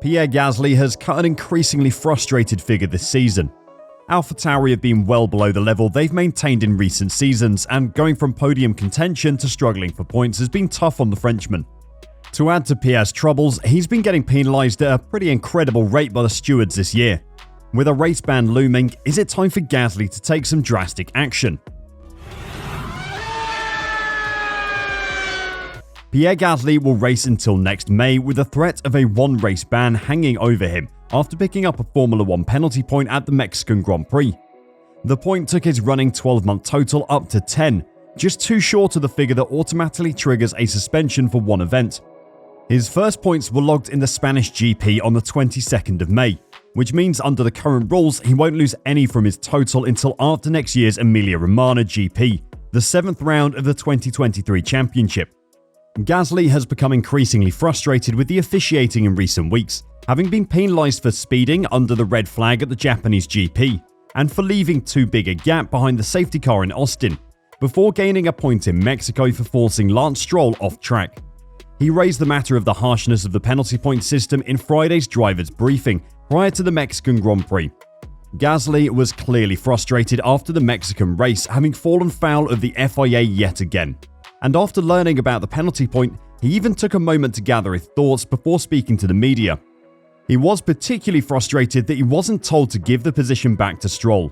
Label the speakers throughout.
Speaker 1: Pierre Gasly has cut an increasingly frustrated figure this season. AlphaTauri have been well below the level they've maintained in recent seasons, and going from podium contention to struggling for points has been tough on the Frenchman. To add to Pierre's troubles, he's been getting penalised at a pretty incredible rate by the stewards this year. With a race ban looming, is it time for Gasly to take some drastic action? Pierre Gasly will race until next May with the threat of a one-race ban hanging over him after picking up a Formula 1 penalty point at the Mexican Grand Prix. The point took his running 12-month total up to 10, just too short of the figure that automatically triggers a suspension for one event. His first points were logged in the Spanish GP on the 22nd of May, which means under the current rules he won't lose any from his total until after next year's Emilia-Romagna GP, the 7th round of the 2023 championship. Gasly has become increasingly frustrated with the officiating in recent weeks, having been penalised for speeding under the red flag at the Japanese GP, and for leaving too big a gap behind the safety car in Austin, before gaining a point in Mexico for forcing Lance Stroll off track. He raised the matter of the harshness of the penalty point system in Friday's driver's briefing prior to the Mexican Grand Prix. Gasly was clearly frustrated after the Mexican race, having fallen foul of the FIA yet again. And after learning about the penalty point, he even took a moment to gather his thoughts before speaking to the media. He was particularly frustrated that he wasn't told to give the position back to Stroll.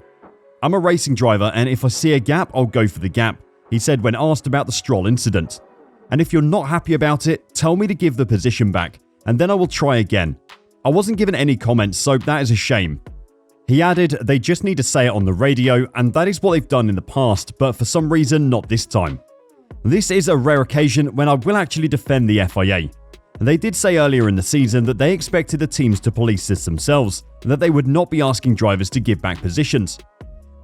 Speaker 1: "I'm a racing driver, and if I see a gap, I'll go for the gap," he said when asked about the Stroll incident. "And if you're not happy about it, tell me to give the position back, and then I will try again. I wasn't given any comments, so that is a shame." He added, "They just need to say it on the radio, and that is what they've done in the past, but for some reason not this time. This is a rare occasion when I will actually defend the FIA. They did say earlier in the season that they expected the teams to police this themselves, and that they would not be asking drivers to give back positions.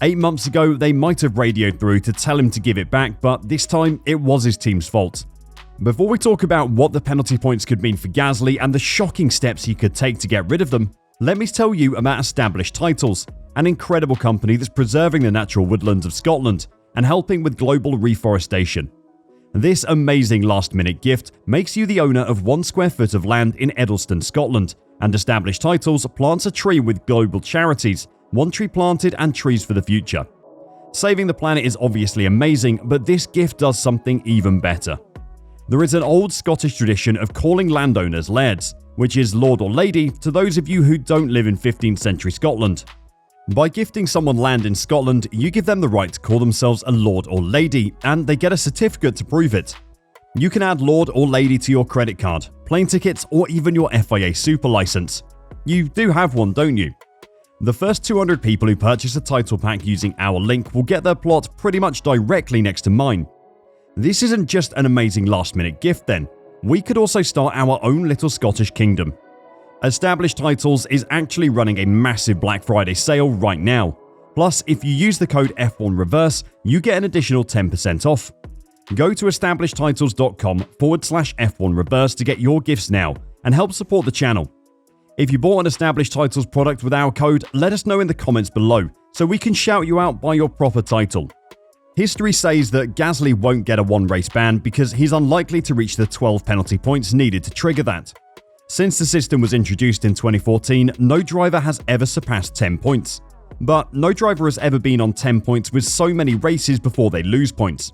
Speaker 1: 8 months ago, they might have radioed through to tell him to give it back, but this time it was his team's fault." Before we talk about what the penalty points could mean for Gasly and the shocking steps he could take to get rid of them, let me tell you about Established Titles, an incredible company that's preserving the natural woodlands of Scotland and helping with global reforestation. This amazing last-minute gift makes you the owner of 1 square foot of land in Edelston, Scotland, and Established Titles plants a tree with global charities, 1 tree planted and trees for the future. Saving the planet is obviously amazing, but this gift does something even better. There is an old Scottish tradition of calling landowners lairds, which is lord or lady to those of you who don't live in 15th century Scotland. By gifting someone land in Scotland, you give them the right to call themselves a lord or lady, and they get a certificate to prove it. You can add lord or lady to your credit card, plane tickets, or even your FIA super license. You do have one, don't you? The first 200 people who purchase a title pack using our link will get their plot pretty much directly next to mine. This isn't just an amazing last-minute gift then. We could also start our own little Scottish kingdom. Established Titles is actually running a massive Black Friday sale right now. Plus, if you use the code F1Reverse, you get an additional 10% off. Go to establishedtitles.com/F1Reverse to get your gifts now and help support the channel. If you bought an Established Titles product with our code, let us know in the comments below so we can shout you out by your proper title. History says that Gasly won't get a one-race ban because he's unlikely to reach the 12 penalty points needed to trigger that. Since the system was introduced in 2014, no driver has ever surpassed 10 points. But no driver has ever been on 10 points with so many races before they lose points.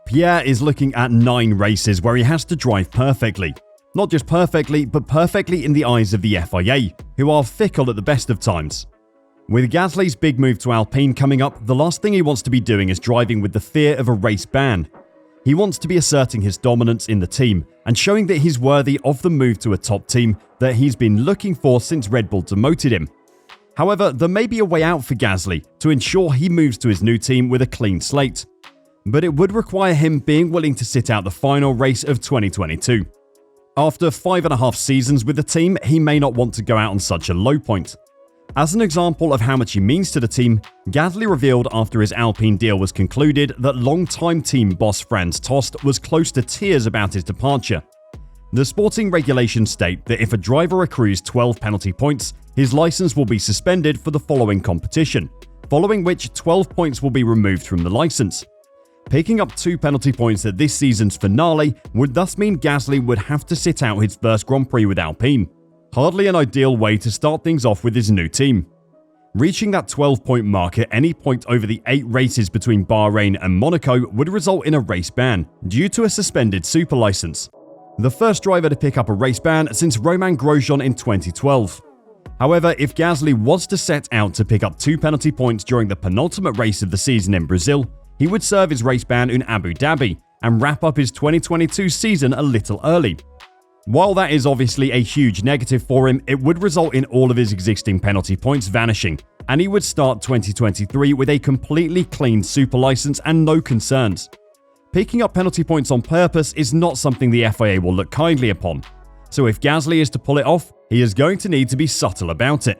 Speaker 1: Pierre is looking at 9 races where he has to drive perfectly. Not just perfectly, but perfectly in the eyes of the FIA, who are fickle at the best of times. With Gasly's big move to Alpine coming up, the last thing he wants to be doing is driving with the fear of a race ban. He wants to be asserting his dominance in the team and showing that he's worthy of the move to a top team that he's been looking for since Red Bull demoted him. However, there may be a way out for Gasly to ensure he moves to his new team with a clean slate. But it would require him being willing to sit out the final race of 2022. After 5.5 seasons with the team, he may not want to go out on such a low point. As an example of how much he means to the team, Gasly revealed after his Alpine deal was concluded that long-time team boss Franz Tost was close to tears about his departure. The sporting regulations state that if a driver accrues 12 penalty points, his license will be suspended for the following competition, following which 12 points will be removed from the license. Picking up 2 penalty points at this season's finale would thus mean Gasly would have to sit out his first Grand Prix with Alpine. Hardly an ideal way to start things off with his new team. Reaching that 12-point mark at any point over the 8 races between Bahrain and Monaco would result in a race ban due to a suspended super license. The first driver to pick up a race ban since Romain Grosjean in 2012. However, if Gasly was to set out to pick up 2 penalty points during the penultimate race of the season in Brazil, he would serve his race ban in Abu Dhabi and wrap up his 2022 season a little early. While that is obviously a huge negative for him, it would result in all of his existing penalty points vanishing, and he would start 2023 with a completely clean super license and no concerns. Picking up penalty points on purpose is not something the FIA will look kindly upon, so if Gasly is to pull it off, he is going to need to be subtle about it.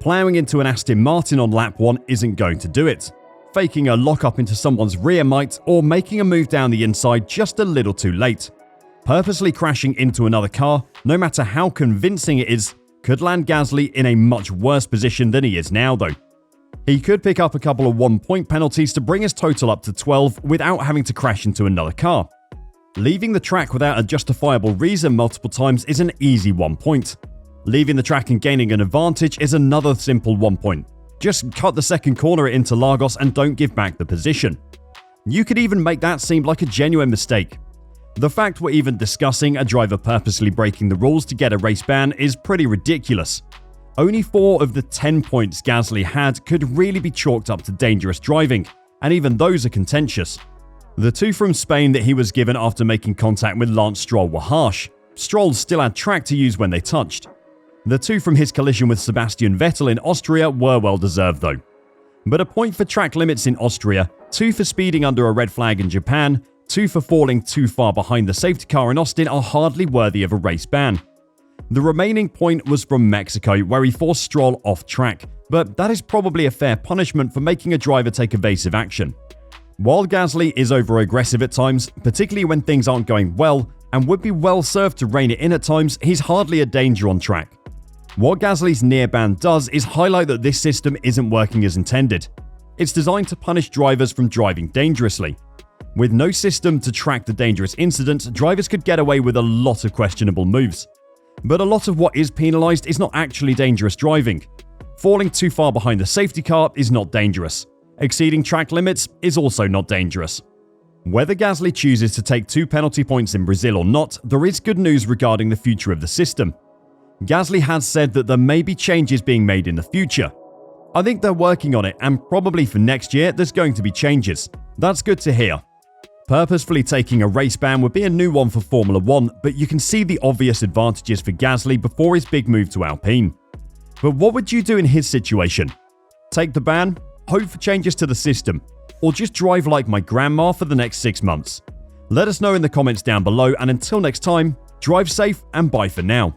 Speaker 1: Ploughing into an Aston Martin on lap 1 isn't going to do it. Faking a lock-up into someone's rear might, or making a move down the inside just a little too late. Purposely crashing into another car, no matter how convincing it is, could land Gasly in a much worse position than he is now though. He could pick up a couple of 1-point penalties to bring his total up to 12 without having to crash into another car. Leaving the track without a justifiable reason multiple times is an easy 1 point. Leaving the track and gaining an advantage is another simple 1 point. Just cut the second corner at Interlagos and don't give back the position. You could even make that seem like a genuine mistake. The fact we're even discussing a driver purposely breaking the rules to get a race ban is pretty ridiculous. Only 4 of the 10 points Gasly had could really be chalked up to dangerous driving, and even those are contentious. The 2 from Spain that he was given after making contact with Lance Stroll were harsh. Stroll still had track to use when they touched. The 2 from his collision with Sebastian Vettel in Austria were well deserved though. But a point for track limits in Austria, 2 for speeding under a red flag in Japan, 2 for falling too far behind the safety car in Austin are hardly worthy of a race ban. The remaining point was from Mexico, where he forced Stroll off track, but that is probably a fair punishment for making a driver take evasive action. While Gasly is over-aggressive at times, particularly when things aren't going well, and would be well served to rein it in at times, he's hardly a danger on track. What Gasly's near ban does is highlight that this system isn't working as intended. It's designed to punish drivers from driving dangerously. With no system to track the dangerous incidents, drivers could get away with a lot of questionable moves. But a lot of what is penalised is not actually dangerous driving. Falling too far behind the safety car is not dangerous. Exceeding track limits is also not dangerous. Whether Gasly chooses to take 2 penalty points in Brazil or not, there is good news regarding the future of the system. Gasly has said that there may be changes being made in the future. I think they're working on it, and probably for next year there's going to be changes. That's good to hear. Purposefully taking a race ban would be a new one for Formula 1, but you can see the obvious advantages for Gasly before his big move to Alpine. But what would you do in his situation? Take the ban, hope for changes to the system, or just drive like my grandma for the next 6 months? Let us know in the comments down below, and until next time, drive safe and bye for now.